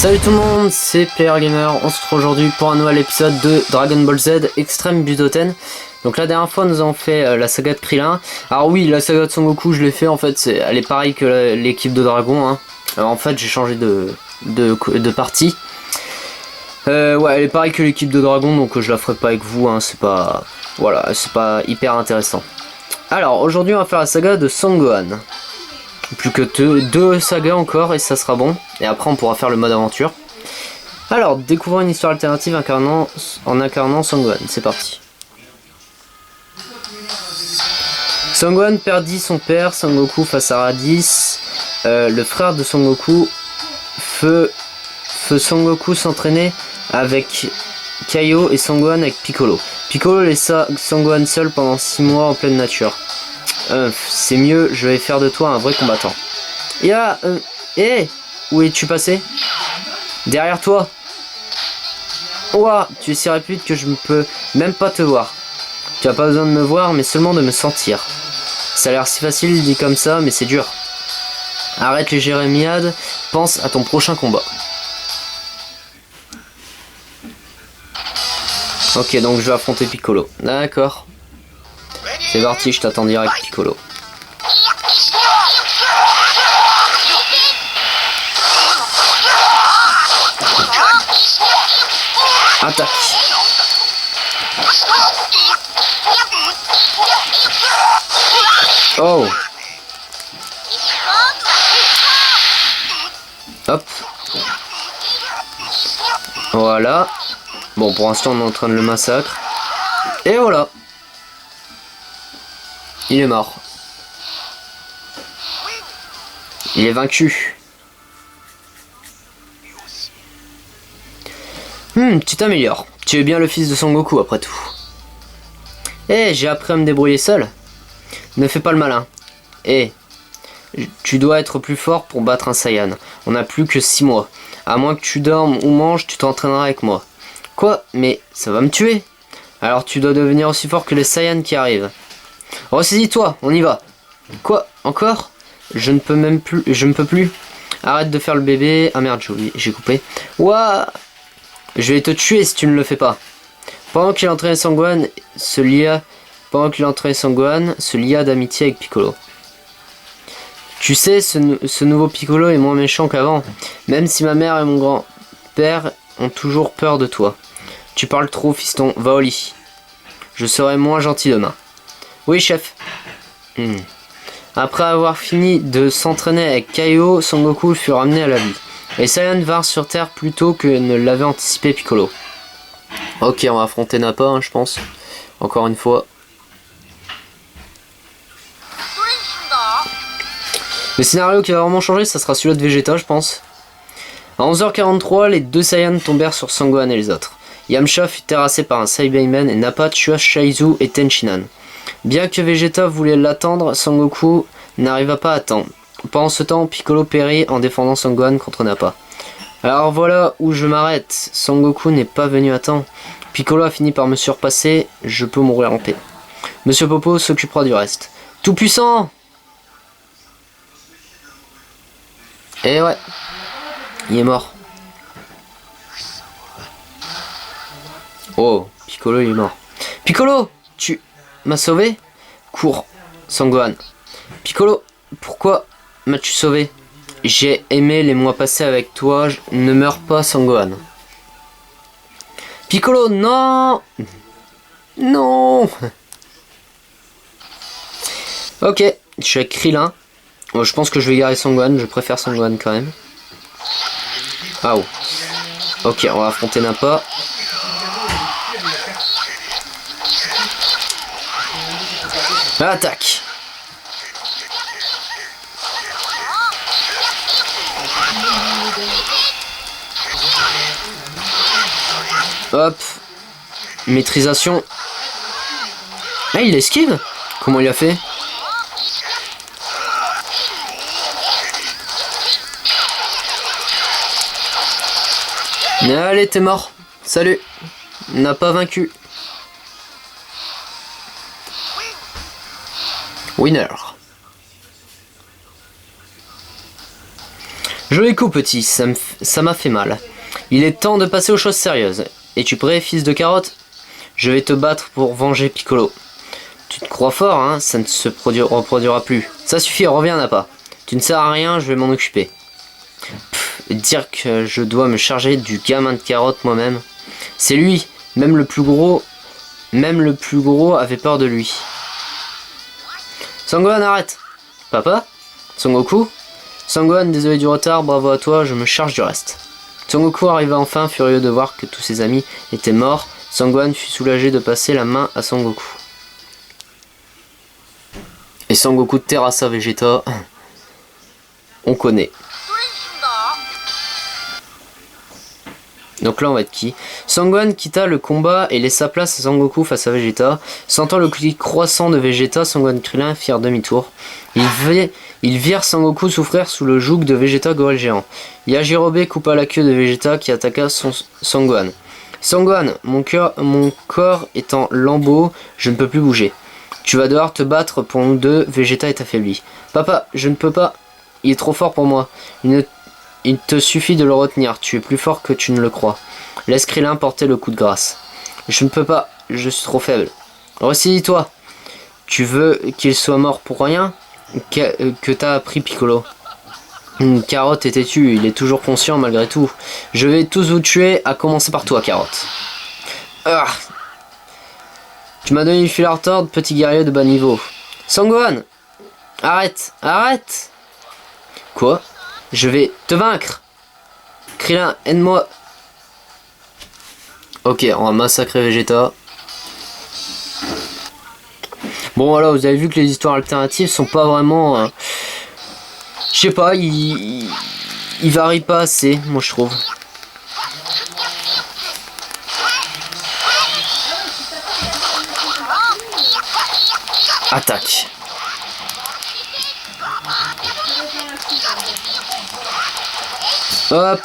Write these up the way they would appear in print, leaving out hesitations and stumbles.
Salut tout le monde, c'est Player Gamer. On se retrouve aujourd'hui pour un nouvel épisode de Dragon Ball Z Extreme Butoden. Donc la dernière fois nous avons fait la saga de Krillin. Alors oui, la saga de Son Goku je l'ai fait en fait, elle est pareille que l'équipe de Dragon hein. Alors en fait j'ai changé de partie. Ouais, elle est pareille que l'équipe de Dragon, donc je la ferai pas avec vous hein. C'est pas, voilà, c'est pas hyper intéressant. Alors aujourd'hui on va faire la saga de Son Gohan. Plus que deux sagas encore et ça sera bon. Et après on pourra faire le mode aventure. Alors découvrons une histoire alternative en incarnant Son Gohan. C'est parti. Son Gohan perdit son père Son Goku face à Raditz. Le frère de Son Goku fait Son Goku s'entraîner avec Kaio et Son Gohan avec Piccolo. Piccolo laissa Son Gohan seul pendant 6 mois en pleine nature. C'est mieux, je vais faire de toi un vrai combattant. Où es-tu passé? Derrière toi. Ouah, tu es si rapide que je ne peux même pas te voir. Tu n'as pas besoin de me voir, mais seulement de me sentir. Ça a l'air si facile dit comme ça, mais c'est dur. Arrête les jérémiades, pense à ton prochain combat. Ok, donc je vais affronter Piccolo. D'accord. C'est parti, je t'attends direct Piccolo. Attaque. Oh. Hop. Voilà. Bon, pour l'instant on est en train de le massacre. Et voilà. Il est mort. Il est vaincu. Tu t'améliores. Tu es bien le fils de Son Goku après tout. J'ai appris à me débrouiller seul. Ne fais pas le malin. Tu dois être plus fort pour battre un Saiyan. On n'a plus que 6 mois. À moins que tu dormes ou manges, tu t'entraîneras avec moi. Quoi? Mais ça va me tuer. Alors tu dois devenir aussi fort que les Saiyans qui arrivent. Ressaisis-toi, on y va. Quoi? Encore? Je ne peux même plus. Je ne peux plus. Arrête de faire le bébé. Ah merde, j'ai coupé. Ouah! Je vais te tuer si tu ne le fais pas. Pendant qu'il entraînait Son Gohan, se lia d'amitié avec Piccolo. Tu sais, ce nouveau Piccolo est moins méchant qu'avant. Même si ma mère et mon grand-père ont toujours peur de toi. Tu parles trop, fiston. Va au lit. Je serai moins gentil demain. Oui, chef. Après avoir fini de s'entraîner avec Kaio, Son Goku fut ramené à la vie. Les Saiyans vinrent sur Terre plus tôt que ne l'avait anticipé Piccolo. Ok, on va affronter Nappa, hein, je pense. Encore une fois. Le scénario qui va vraiment changer, ça sera celui-là de Vegeta, je pense. À 11h43, les deux Saiyans tombèrent sur Son Gohan et les autres. Yamcha fut terrassé par un Saibeiman et Nappa tua Shaizu et Tenshinhan. Bien que Vegeta voulait l'attendre, Son Goku n'arriva pas à temps. Pendant ce temps, Piccolo périt en défendant Son Gohan contre Nappa. Alors voilà où je m'arrête. Son Goku n'est pas venu à temps. Piccolo a fini par me surpasser. Je peux mourir en paix. Monsieur Popo s'occupera du reste. Tout puissant! Et ouais. Il est mort. Oh, Piccolo il est mort. Piccolo! Tu m'as sauvé? Cours, Son Gohan. Piccolo, pourquoi m'as-tu sauvé? J'ai aimé les mois passés avec toi, ne meurs pas Son Gohan. Piccolo, non! Non! Ok, je suis avec Krillin. Je pense que je vais garder Son Gohan, je préfère Son Gohan quand même. Ah oh. Ok, on va affronter Nappa. Attaque! Hop. Maîtrisation. Ah, il esquive? Comment il a fait? Allez, t'es mort. Salut. N'a pas vaincu. Winner. Joli coup, petit, ça m'a fait mal. Il est temps de passer aux choses sérieuses. Es-tu prêt, fils de carotte? Je vais te battre pour venger Piccolo. Tu te crois fort, hein? Ça ne se reproduira plus. Ça suffit, reviens, Nappa. Tu ne sers à rien, je vais m'en occuper. Dire que je dois me charger du gamin de carotte moi-même. C'est lui, même le plus gros avait peur de lui. Son Gohan, arrête! Papa? Son Goku? Son Gohan, désolé du retard, bravo à toi, je me charge du reste. Son Goku arriva enfin, furieux de voir que tous ses amis étaient morts. Son Gohan fut soulagé de passer la main à Son Goku. Et Son Goku terrassa Vegeta. On connaît. Donc là on va être qui? Son Gohan quitta le combat et laissa place à Son Goku face à Vegeta. Sentant le clic croissant de Vegeta, Son Gohan et Krillin firent demi-tour. Ils virent Son Goku souffrir sous le joug de Vegeta Gorille géant. Yajirobe coupa la queue de Vegeta qui attaqua Son Gohan. Son Gohan, mon corps est en lambeaux, je ne peux plus bouger. Tu vas devoir te battre pour nous deux, Vegeta est affaibli. Papa, je ne peux pas, il est trop fort pour moi. Il te suffit de le retenir, tu es plus fort que tu ne le crois. Laisse Krillin porter le coup de grâce. Je ne peux pas, je suis trop faible. Ressaisis-toi. Tu veux qu'il soit mort pour rien? Que t'as appris Piccolo? Carotte est têtu, il est toujours conscient malgré tout. Je vais tous vous tuer, à commencer par toi, Carotte. Ah. Tu m'as donné une fil à retordre, petit guerrier de bas niveau. Son Gohan! Arrête! Arrête! Quoi? Je vais te vaincre! Krillin, aide-moi! Ok, on va massacrer Vegeta. Bon voilà, vous avez vu que les histoires alternatives sont pas vraiment... je sais pas, ils varient pas assez, moi je trouve. Attaque. Hop.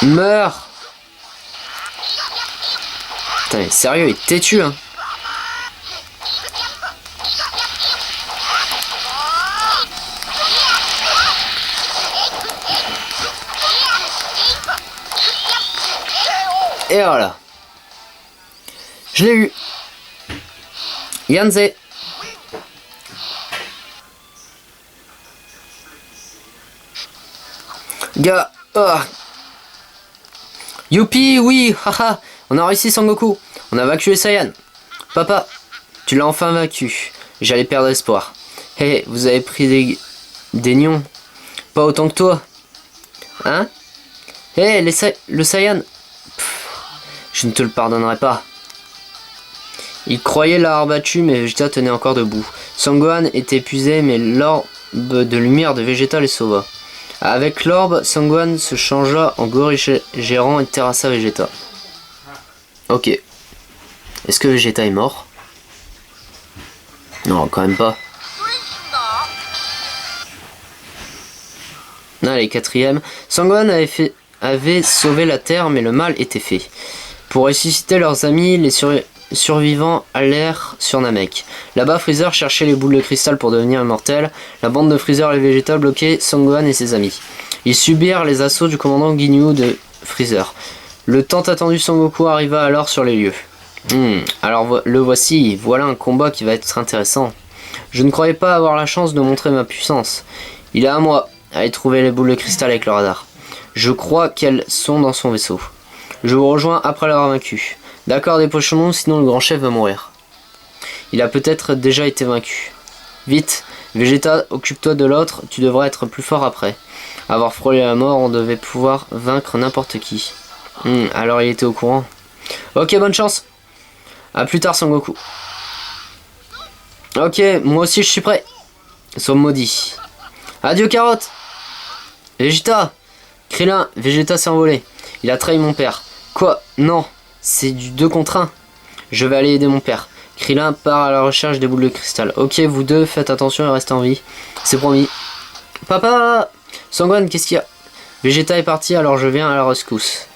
Meurs. Putain, mais sérieux, il est têtu, hein. Et voilà. Je l'ai eu. Yanze. Gars. Oh. Youpi, oui, haha. On a réussi Son Goku. On a vaincu les Saiyans. Papa, tu l'as enfin vaincu. J'allais perdre espoir. Hé, hey, vous avez pris des nions. Pas autant que toi. Hein? Hé, hey, le Saiyan. Je ne te le pardonnerai pas. Il croyait l'avoir battu, mais Vegeta tenait encore debout. Son Gohan était épuisé, mais l'orbe de lumière de Vegeta les sauva. Avec l'orbe, Son Gohan se changea en gorille géant et terrassa Vegeta. Ok. Est-ce que Vegeta est mort? Non, quand même pas. Allez, quatrième. Son Gohan avait sauvé la Terre, mais le mal était fait. Pour ressusciter leurs amis, les survivants allèrent sur Namek. Là-bas, Freezer cherchait les boules de cristal pour devenir immortel. La bande de Freezer et Vegeta bloquait Son Gohan et ses amis. Ils subirent les assauts du commandant Ginyu de Freezer. Le tant attendu Son Goku arriva alors sur les lieux. Alors le voici, voilà un combat qui va être intéressant. Je ne croyais pas avoir la chance de montrer ma puissance. Il est à moi, aller trouver les boules de cristal avec le radar. Je crois qu'elles sont dans son vaisseau. Je vous rejoins après l'avoir vaincu. D'accord, dépêchons-nous, sinon le grand chef va mourir. Il a peut-être déjà été vaincu. Vite, Vegeta, occupe-toi de l'autre, tu devrais être plus fort après. Avoir frôlé la mort, on devait pouvoir vaincre n'importe qui. Alors il était au courant. Ok, bonne chance. A plus tard, Son Goku. Ok, moi aussi je suis prêt. Somme maudit. Adieu, Carotte. Vegeta. Krillin, Vegeta s'est envolé. Il a trahi mon père. Quoi? Non, c'est du 2 contre 1. Je vais aller aider mon père. Krillin part à la recherche des boules de cristal. Ok, vous deux, faites attention et restez en vie. C'est promis. Papa! Son Gohan, qu'est-ce qu'il y a? Vegeta est parti, alors je viens à la rescousse.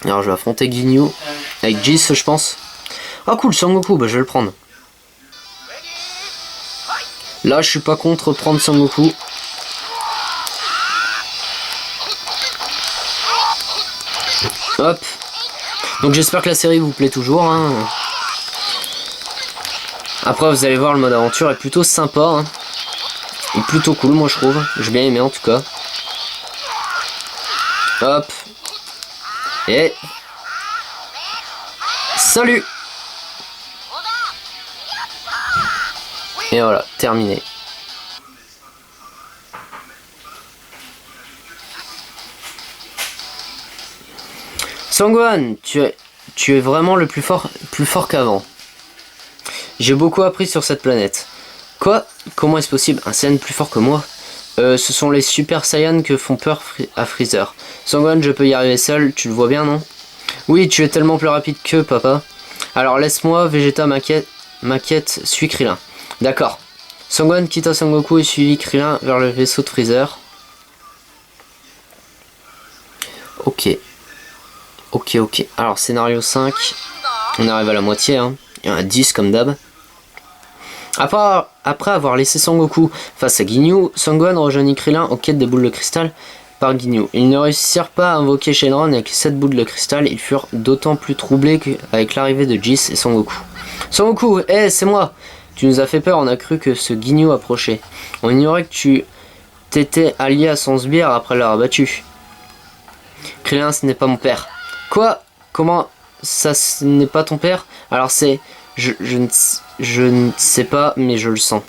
Alors je vais affronter Ginyu. Avec Jis, je pense. Ah cool, Sangoku, bah je vais le prendre. Là, je suis pas contre prendre Sangoku. Hop. Donc j'espère que la série vous plaît toujours. Hein. Après, vous allez voir, le mode aventure est plutôt sympa. Hein. Et plutôt cool, moi je trouve. J'ai bien aimé en tout cas. Hop. Et... Salut. Et voilà, terminé. Sangwan, tu es vraiment le plus fort qu'avant. J'ai beaucoup appris sur cette planète. Quoi? Comment est-ce possible? Un Saiyan plus fort que moi? Ce sont les Super Saiyans que font peur à Freezer. Sangwan, je peux y arriver seul, tu le vois bien, non? Oui, tu es tellement plus rapide que papa. Alors laisse-moi, Vegeta m'inquiète, suis Krillin. D'accord. Sangwan quitta Sangoku et suivit Krillin vers le vaisseau de Freezer. Ok. Ok. Alors, scénario 5. On arrive à la moitié, hein. Il y en a 10 comme d'hab. Après avoir laissé Sangoku face à Ginyu, Sangwan rejoignit Krillin en quête des boules de cristal par Ginyu. Ils ne réussirent pas à invoquer Shenron avec 7 boules de cristal. Ils furent d'autant plus troublés qu'avec l'arrivée de Jis et Sangoku. Sangoku, hé, c'est moi! Tu nous as fait peur, on a cru que ce Ginyu approchait. On ignorait que tu t'étais allié à son sbire après l'avoir battu. Krillin, ce n'est pas mon père. Quoi? Comment ça, ce n'est pas ton père? Alors c'est... Je ne sais pas, mais je le sens.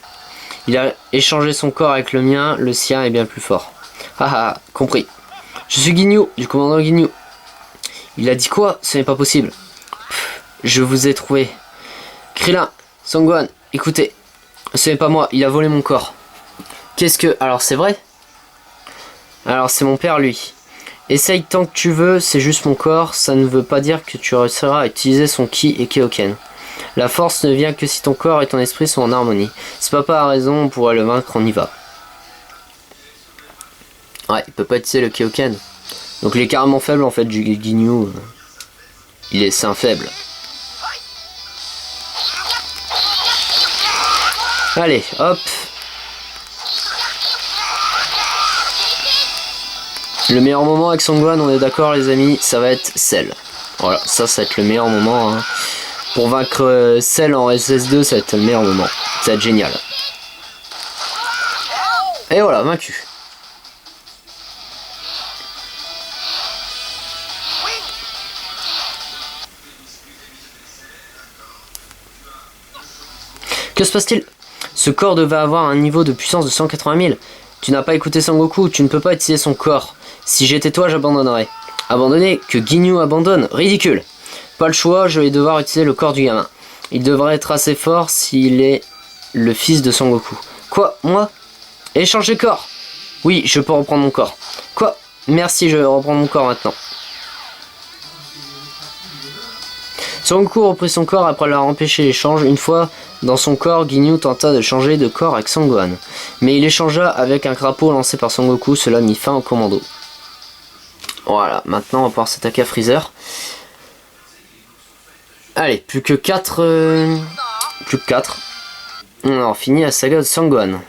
Il a échangé son corps avec le mien, le sien est bien plus fort. Haha, compris. Je suis Ginyu, du commandant Ginyu. Il a dit quoi? Ce n'est pas possible. Je vous ai trouvé. Krillin, Sangwan, écoutez. Ce n'est pas moi, il a volé mon corps. Qu'est-ce que... Alors c'est vrai? Alors c'est mon père, lui. Essaye tant que tu veux, c'est juste mon corps, ça ne veut pas dire que tu réussiras à utiliser son ki et Kaioken. La force ne vient que si ton corps et ton esprit sont en harmonie. Si papa a raison, on pourrait le vaincre, on y va. Ouais, il peut pas utiliser le Kaioken. Donc il est carrément faible en fait du Ginyu. C'est un faible. Allez, hop. Le meilleur moment avec Sangwan, on est d'accord les amis, ça va être Cell. Voilà, ça va être le meilleur moment. Hein. Pour vaincre Cell en SS2, ça va être le meilleur moment. Ça va être génial. Et voilà, vaincu. Que se passe-t-il? Ce corps devait avoir un niveau de puissance de 180 000. Tu n'as pas écouté Sangoku, tu ne peux pas utiliser son corps. Si j'étais toi, j'abandonnerais. Abandonner? Que Ginyu abandonne? Ridicule. Pas le choix, je vais devoir utiliser le corps du gamin. Il devrait être assez fort s'il est le fils de Sangoku. Quoi? Moi? Échanger corps? Oui, je peux reprendre mon corps. Quoi? Merci, je vais reprendre mon corps maintenant. Sangoku reprit son corps après l'avoir empêché l'échange. Une fois dans son corps, Ginyu tenta de changer de corps avec Sangwan. Mais il échangea avec un crapaud lancé par Sangoku, cela mit fin au commando. Voilà, maintenant on va pouvoir s'attaquer à Freezer. Allez, plus que 4. Plus que 4. On a fini la saga de Sangwan.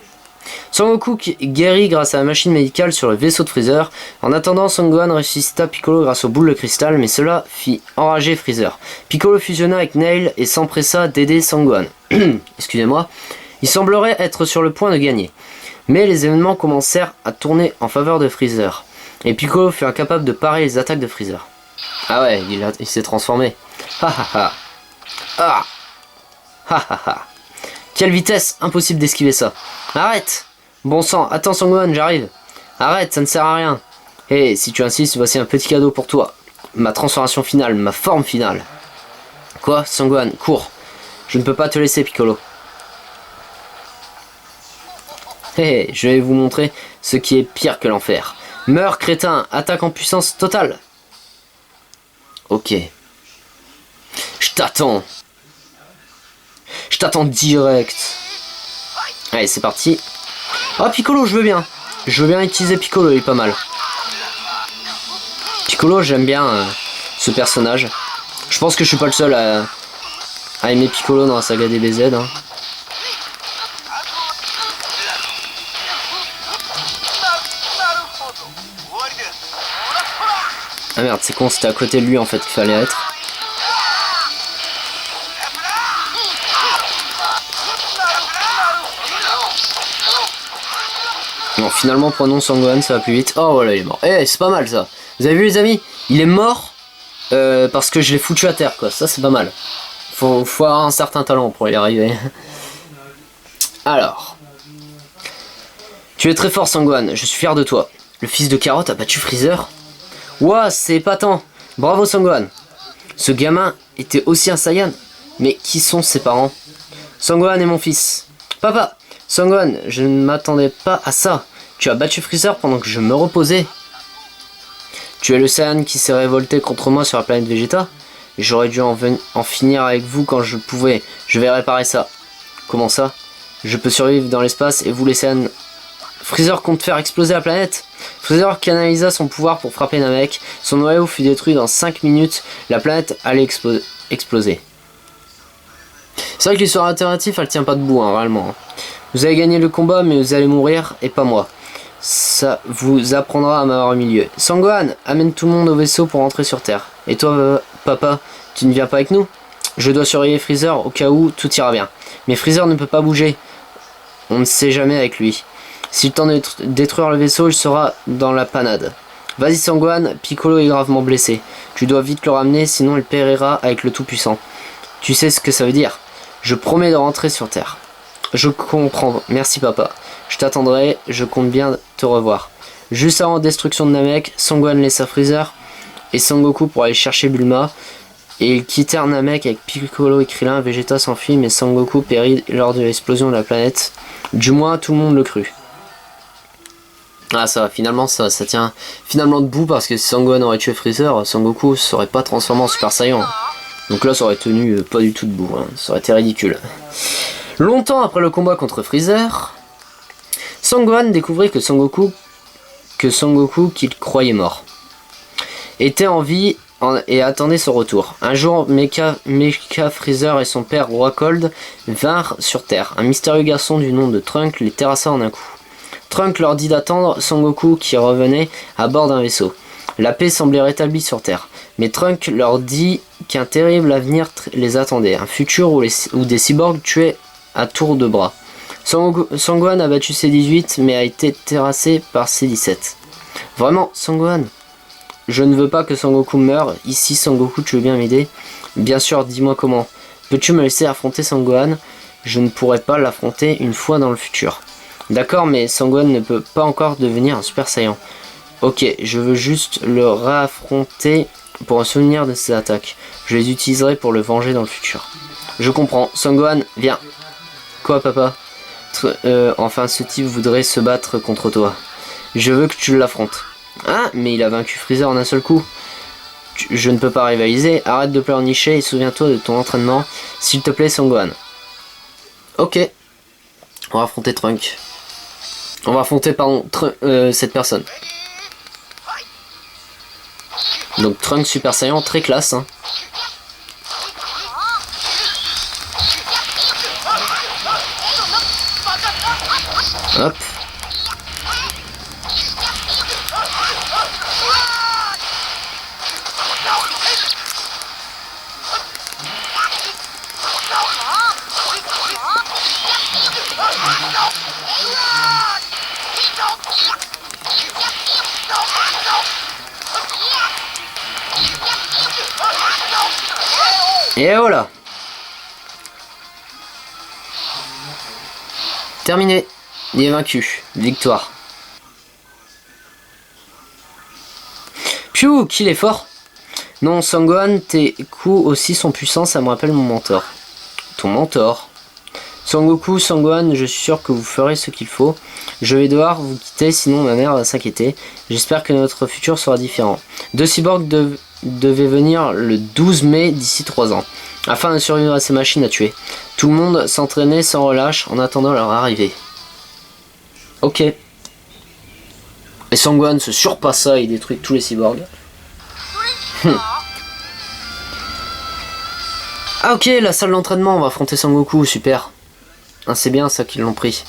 Sangoku guérit grâce à la machine médicale sur le vaisseau de Freezer. En attendant, Sangwan ressuscita Piccolo grâce aux boules de cristal, mais cela fit enrager Freezer. Piccolo fusionna avec Nail et s'empressa d'aider Sangwan. Excusez-moi. Il semblerait être sur le point de gagner. Mais les événements commencèrent à tourner en faveur de Freezer. Et Piccolo fut incapable de parer les attaques de Freezer. Ah ouais, il s'est transformé. Ha ha ha. Ah. Ha ha ha. Quelle vitesse, impossible d'esquiver ça. Arrête. Bon sang, attends Sangwan, j'arrive. Arrête, ça ne sert à rien. Hé, si tu insistes, voici un petit cadeau pour toi. Ma transformation finale, ma forme finale. Quoi, Sangwan, cours. Je ne peux pas te laisser, Piccolo. Hé, je vais vous montrer ce qui est pire que l'enfer. Meurs, crétin, attaque en puissance totale. Ok. Je t'attends. Je t'attends direct. Allez, c'est parti. Oh, Piccolo, je veux bien. Je veux bien utiliser Piccolo, il est pas mal. Piccolo, j'aime bien ce personnage. Je pense que je suis pas le seul a aimé Piccolo dans la saga DBZ. Hein. Ah merde, c'est con, c'était à côté de lui en fait qu'il fallait être. Non, finalement, prenons Sangohan, ça va plus vite. Oh voilà, il est mort. Eh, c'est pas mal ça. Vous avez vu les amis? Il est mort parce que je l'ai foutu à terre, quoi. Ça, c'est pas mal. Faut avoir un certain talent pour y arriver. Alors. Tu es très fort, Sangohan. Je suis fier de toi. Le fils de Carotte a battu Freezer. Ouah, c'est épatant. Bravo, Sangohan. Ce gamin était aussi un Saiyan. Mais qui sont ses parents? Sangohan est mon fils. Papa, Sangohan, je ne m'attendais pas à ça. Tu as battu Freezer pendant que je me reposais. Tu es le Saiyan qui s'est révolté contre moi sur la planète Vegeta. J'aurais dû en finir avec vous quand je pouvais. Je vais réparer ça. Comment ça? Je peux survivre dans l'espace et vous les Saiyans... Freezer compte faire exploser la planète. Freezer canalisa son pouvoir pour frapper Namek. Son noyau fut détruit dans 5 minutes. La planète allait exploser. C'est vrai que l'histoire alternative, elle tient pas debout, hein, réellement. Vous avez gagné le combat, mais vous allez mourir, et pas moi. Ça vous apprendra à m'avoir au milieu. Sangohan, amène tout le monde au vaisseau pour rentrer sur Terre. Et toi, papa, tu ne viens pas avec nous? Je dois surveiller Freezer au cas où tout ira bien. Mais Freezer ne peut pas bouger. On ne sait jamais avec lui. S'il tente de détruire le vaisseau, il sera dans la panade. Vas-y Sangohan, Piccolo est gravement blessé. Tu dois vite le ramener, sinon il périra avec le Tout-Puissant. Tu sais ce que ça veut dire? Je promets de rentrer sur Terre. Je comprends, merci papa. Je t'attendrai, je compte bien te revoir. Juste avant la destruction de Namek, Sangohan laissa Freezer et Sangoku pour aller chercher Bulma. Et ils quittèrent Namek avec Piccolo et Krillin. Vegeta s'enfuit, mais Sangoku périt lors de l'explosion de la planète. Du moins, tout le monde le crut. Ah ça, finalement, ça tient finalement debout parce que si Sangohan aurait tué Freezer, Sangoku ne serait pas transformé en Super Saiyan. Donc là, ça aurait tenu pas du tout debout, hein. Ça aurait été ridicule. Longtemps après le combat contre Freezer, Sangohan découvrit que Sangoku qu'il croyait mort, était en vie et attendait son retour. Un jour, Mecha Freezer et son père Roi Cold vinrent sur Terre. Un mystérieux garçon du nom de Trunks les terrassa en un coup. Trunks leur dit d'attendre Sangoku qui revenait à bord d'un vaisseau. La paix semblait rétablie sur Terre, mais Trunks leur dit qu'un terrible avenir les attendait, un futur où des cyborgs tuaient à tour de bras. Sangohan a battu C-18 mais a été terrassé par C-17. Vraiment, Sangohan? Je ne veux pas que Sangoku meure. Ici, Sangoku, tu veux bien m'aider? Bien sûr, dis-moi comment. Peux-tu me laisser affronter Sangohan? Je ne pourrai pas l'affronter une fois dans le futur. D'accord, mais Sangohan ne peut pas encore devenir un Super Saiyan. Ok, je veux juste le réaffronter pour un souvenir de ses attaques. Je les utiliserai pour le venger dans le futur. Je comprends. Sangohan, viens. Quoi, papa? Enfin, ce type voudrait se battre contre toi. Je veux que tu l'affrontes. Ah, mais il a vaincu Freezer en un seul coup. Je ne peux pas rivaliser. Arrête de pleurnicher et souviens-toi de ton entraînement. S'il te plaît, Sangohan. Ok. On va affronter Trunks. On va affronter, pardon, cette personne. Donc Trunks Super Saiyan, très classe. Hein. Hop. Et voilà. Terminé. Il est vaincu. Victoire. Piou, qu'il est fort. Non, Sangohan, tes coups aussi sont puissants, ça me rappelle mon mentor. Ton mentor. Sangoku, Sangohan, je suis sûr que vous ferez ce qu'il faut. Je vais devoir vous quitter, sinon ma mère va s'inquiéter. J'espère que notre futur sera différent. Deux cyborgs devaient venir le 12 mai d'ici 3 ans, afin de survivre à ces machines à tuer. Tout le monde s'entraînait sans relâche en attendant leur arrivée. Ok. Et Sangohan se surpassa et détruit tous les cyborgs. Ah ok, la salle d'entraînement, on va affronter Sangoku, super. Ah, c'est bien ça qu'ils l'ont pris.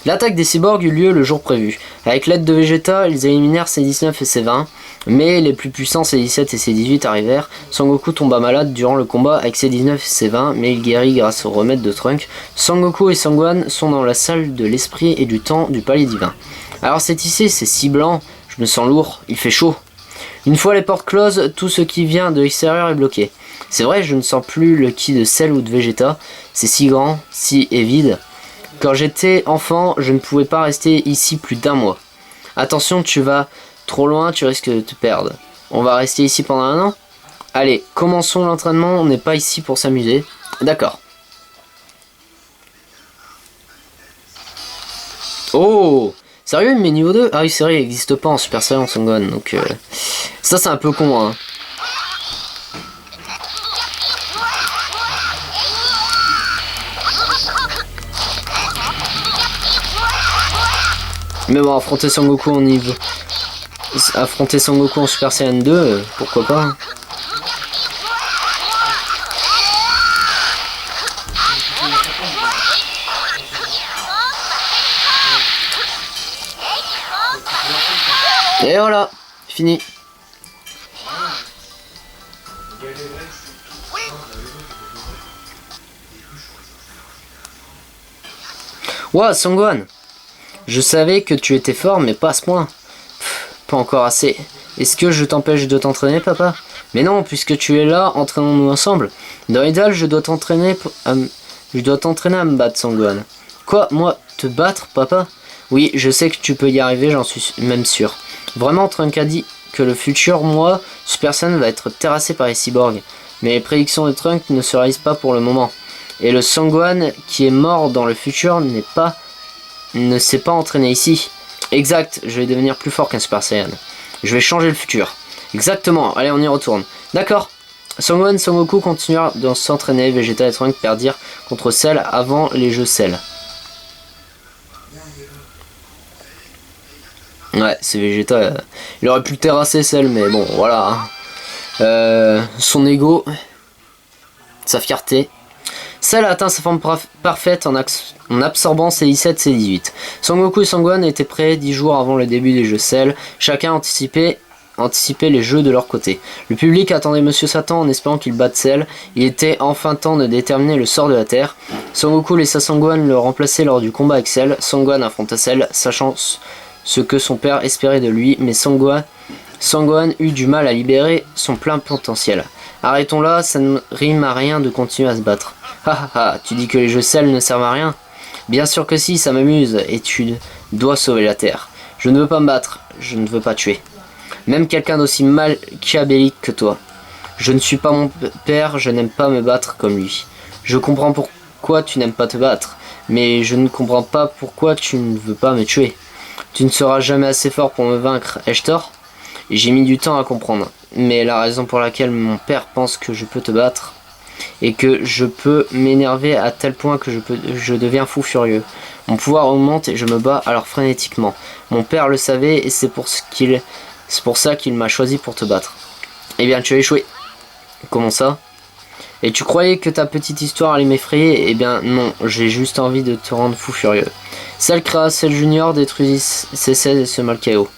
L'attaque des cyborgs eut lieu le jour prévu. Avec l'aide de Vegeta, ils éliminèrent C19 et C20, mais les plus puissants C17 et C18 arrivèrent. Sangoku tomba malade durant le combat avec C19 et C20, mais il guérit grâce au remède de Trunk. Sangoku et Sangwan sont dans la salle de l'esprit et du temps du palais divin. Alors c'est ici, c'est si blanc, je me sens lourd, il fait chaud. Une fois les portes closes, tout ce qui vient de l'extérieur est bloqué. C'est vrai, je ne sens plus le ki de Cell ou de Vegeta, c'est si grand, si et vide. Quand j'étais enfant, je ne pouvais pas rester ici plus d'un mois. Attention, tu vas trop loin, tu risques de te perdre. On va rester ici pendant un an? Allez, commençons l'entraînement, on n'est pas ici pour s'amuser. D'accord. Oh! Sérieux, mais niveau 2? Ah oui, c'est vrai, il n'existe pas en Super Saiyan Son-Gohan, donc ça c'est un peu con, hein. Mais bon, affronter Sangoku en niveau... Affronter Sangoku en Super Saiyan 2, pourquoi pas, hein. Et voilà, fini. Ouah, Sangwan, je savais que tu étais fort, mais pas à ce point. Pas encore assez. Est-ce que je t'empêche de t'entraîner, papa? Mais non, puisque tu es là, entraînons-nous ensemble. Dans l'idéal, je dois t'entraîner à me battre, Sangwan. Quoi, moi, te battre, papa? Oui, je sais que tu peux y arriver, j'en suis même sûr. Vraiment, Trunk a dit que le futur, moi, Super Saiyan va être terrassé par les cyborgs. Mais les prédictions de Trunk ne se réalisent pas pour le moment. Et le Sangwan qui est mort dans le futur ne s'est pas entraîné ici. Exact, je vais devenir plus fort qu'un Super Saiyan. Je vais changer le futur. Exactement, allez on y retourne. D'accord. Sangwan et Sangoku continuèrent de s'entraîner, Vegeta et Trunk perdirent contre Cell avant les jeux Cell. Ouais, c'est Vegeta. Il aurait pu le terrasser Cell, mais bon, voilà. Son ego, sa fierté. Cell a atteint sa forme parfaite en absorbant C17 C18. Sangoku et Sangwan étaient prêts 10 jours avant le début des jeux Cell. Chacun anticipait les jeux de leur côté. Le public attendait Monsieur Satan en espérant qu'il batte Cell. Il était enfin temps de déterminer le sort de la Terre. Sangoku laissa Sangwan le remplacer lors du combat avec Cell. Sangwan affronta Cell, sachant ce que son père espérait de lui, mais Sangwan eut du mal à libérer son plein potentiel. Arrêtons là, ça ne rime à rien de continuer à se battre. Ha ha ha, tu dis que les jeux Cell ne servent à rien? Bien sûr que si, ça m'amuse, et tu dois sauver la Terre. Je ne veux pas me battre, je ne veux pas tuer. Même quelqu'un d'aussi machiavélique que toi. Je ne suis pas mon père, je n'aime pas me battre comme lui. Je comprends pourquoi tu n'aimes pas te battre, mais je ne comprends pas pourquoi tu ne veux pas me tuer. Tu ne seras jamais assez fort pour me vaincre, ai-je tort? J'ai mis du temps à comprendre, mais la raison pour laquelle mon père pense que je peux te battre est que je peux m'énerver à tel point que je deviens fou furieux. Mon pouvoir augmente et je me bats alors frénétiquement. Mon père le savait et c'est pour ça qu'il m'a choisi pour te battre. Eh bien, tu as échoué. Comment ça? Et tu croyais que ta petite histoire allait m'effrayer? Eh bien non, j'ai juste envie de te rendre fou furieux. Cell créa Cell Junior, détruisit C16 et se Malkao.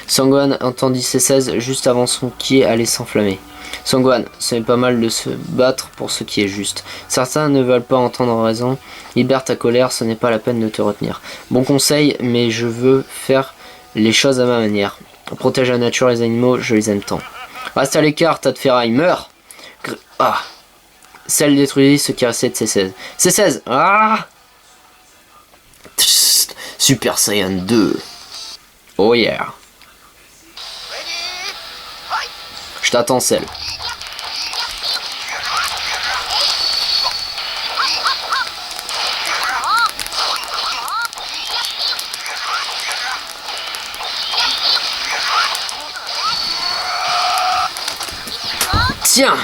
Sangwan entendit C16 juste avant son ki allait s'enflammer. Sangwan, ce n'est pas mal de se battre pour ce qui est juste. Certains ne veulent pas entendre raison. Libère ta colère, ce n'est pas la peine de te retenir. Bon conseil, mais je veux faire les choses à ma manière. Protège la nature et les animaux, je les aime tant. Reste à l'écart, tas de ferraille, meurs! Ah! Celle détruisit ce qui restait de C16. C16! Ah! Tss, Super Saiyan 2. Oh yeah! Je t'attends, Cell. Tiens!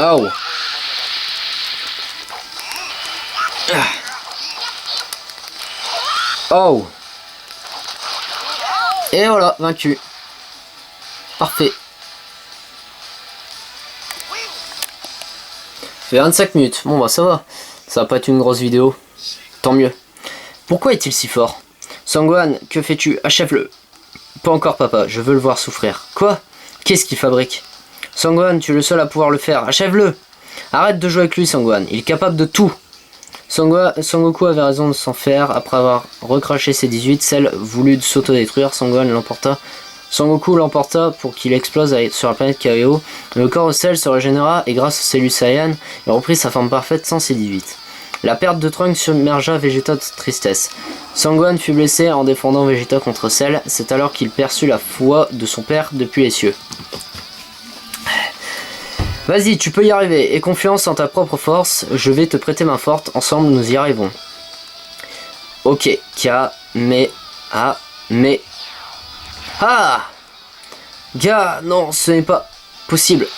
Oh! Oh. Et voilà, vaincu. Parfait. Fait 25 minutes. Bon bah ça va. Ça va pas être une grosse vidéo. Tant mieux. Pourquoi est-il si fort? Sangwan, que fais-tu? Achève-le. Pas encore papa, je veux le voir souffrir. Quoi? Qu'est-ce qu'il fabrique? Sangwan, tu es le seul à pouvoir le faire. Achève-le. Arrête de jouer avec lui Sangwan, il est capable de tout. Sangoku avait raison de s'en faire. Après avoir recraché ses 18, Cell voulut s'autodétruire. Sangoku l'emporta pour qu'il explose sur la planète Kaio. Le corps de Cell se régénéra et grâce aux cellules Saiyan, il reprit sa forme parfaite sans ses 18. La perte de Trunks submergea Vegeta de tristesse. Sangwan fut blessé en défendant Vegeta contre Cell. C'est alors qu'il perçut la foi de son père depuis les cieux. Vas-y, tu peux y arriver. Aie confiance en ta propre force. Je vais te prêter main forte. Ensemble, nous y arrivons. Ok. Mais... Ah! Gars, non, ce n'est pas possible.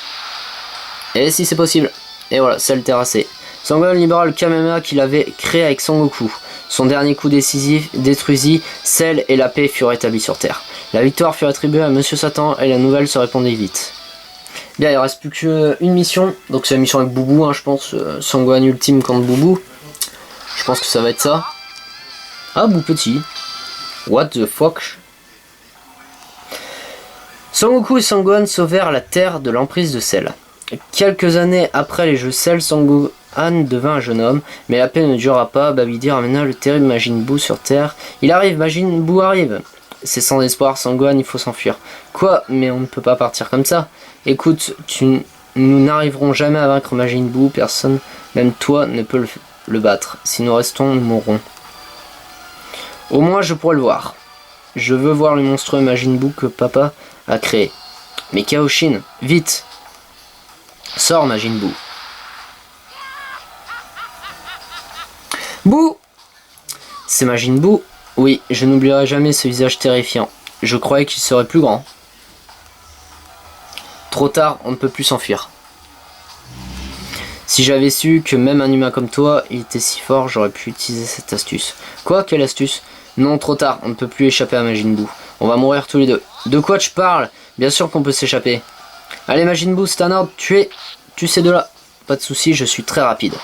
Et si c'est possible. Et voilà, Cell terrassé. Sangwan libéra le Kamehameha qu'il avait créé avec Sangoku. Son dernier coup décisif détruisit Cell et la paix fut rétablie sur Terre. La victoire fut attribuée à Monsieur Satan et la nouvelle se répandit vite. Bien, il reste plus qu'une mission. Donc c'est la mission avec Boubou, hein, je pense. Sangwan ultime contre Boubou. Je pense que ça va être ça. Ah, Bou petit. What the fuck? Sangoku et Sangwan sauvèrent la Terre de l'emprise de Cell. Quelques années après les jeux Cell, Sangohan devint un jeune homme, mais la paix ne dura pas. Babidi ramena le terrible Majin Buu sur Terre. Il arrive, Majin Buu arrive. C'est sans espoir, Sangohan, il faut s'enfuir. Quoi? Mais on ne peut pas partir comme ça. Écoute, nous n'arriverons jamais à vaincre Majin Buu, personne, même toi, ne peut le battre. Si nous restons, nous mourrons. Au moins, je pourrai le voir. Je veux voir le monstrueux Majin Buu que papa a créé. Mais Kaioshin, vite! Sors Majin Buu. Bou! C'est Majin Buu? Oui, je n'oublierai jamais ce visage terrifiant. Je croyais qu'il serait plus grand. Trop tard, on ne peut plus s'enfuir. Si j'avais su que même un humain comme toi, il était si fort, j'aurais pu utiliser cette astuce. Quoi? Quelle astuce? Non, trop tard, on ne peut plus échapper à Majin Buu. On va mourir tous les deux. De quoi tu parles? Bien sûr qu'on peut s'échapper. Allez Majin Buu, c'est un ordre, tu sais de là. Pas de soucis, je suis très rapide.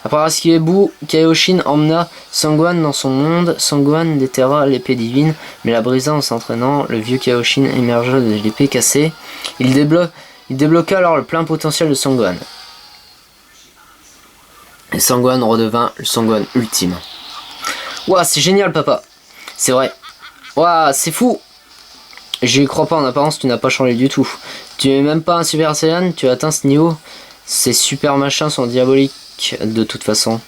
Après avoir esquivé Buu, Kaioshin emmena Sangwan dans son monde. Sangwan déterra l'épée divine, mais la brisa en s'entraînant. Le vieux Kaioshin émergea de l'épée cassée. Il débloqua alors le plein potentiel de Sangwan. Et Sangwan redevint le Sangwan ultime. Ouah, c'est génial papa. C'est vrai. Ouah, c'est fou. J'y crois pas, en apparence tu n'as pas changé du tout. Tu es même pas un Super Saiyan, tu as atteint ce niveau. Ces super machins sont diaboliques de toute façon.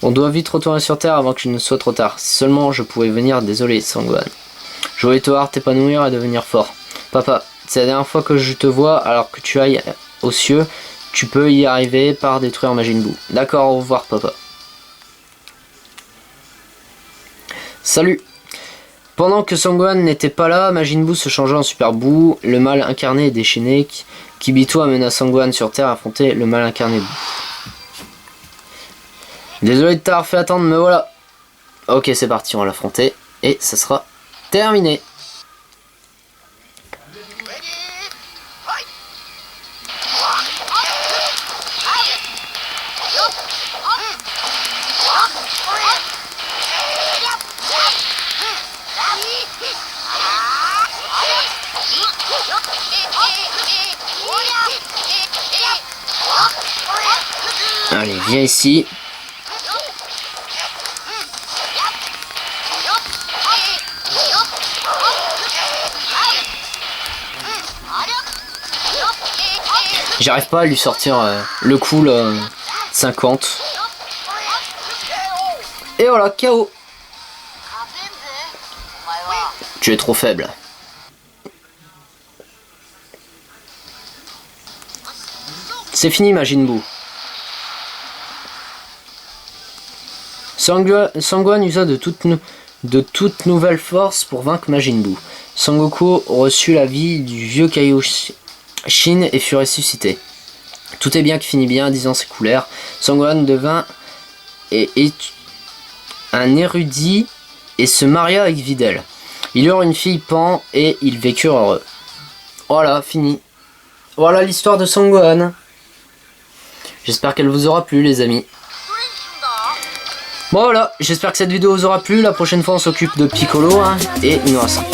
On doit vite retourner sur Terre avant qu'il ne soit trop tard. Si seulement je pouvais venir, désolé Sangwan. Je voulais te voir t'épanouir et devenir fort. Papa, c'est la dernière fois que je te vois alors que tu ailles aux cieux. Tu peux y arriver par détruire Majin Buu. D'accord, au revoir papa. Salut. Pendant que Sangwan n'était pas là, Majin Buu se changea en Super Buu. Le mal incarné et déchaîné. Kibito amena Sangwan sur Terre à affronter le mal incarné Buu. Désolé de t'avoir fait attendre, mais voilà. Ok, c'est parti, on va l'affronter. Et ça sera terminé. Allez, viens ici. J'arrive pas à lui sortir le coup là, 50. Et voilà, KO. Tu es trop faible. C'est fini Majin Buu. Sangwan usa de toute nouvelle force pour vaincre Majin Buu. Sangoku reçut la vie du vieux Kaioshin et fut ressuscité. Tout est bien qui finit bien, 10 ans s'écoulèrent. Sangwan devint un érudit et se maria avec Videl. Il eurent une fille Pan et ils vécurent heureux. Voilà, fini. Voilà l'histoire de Son Gohan. J'espère qu'elle vous aura plu les amis. Bon voilà, j'espère que cette vidéo vous aura plu. La prochaine fois on s'occupe de Piccolo hein, et Inuarasan.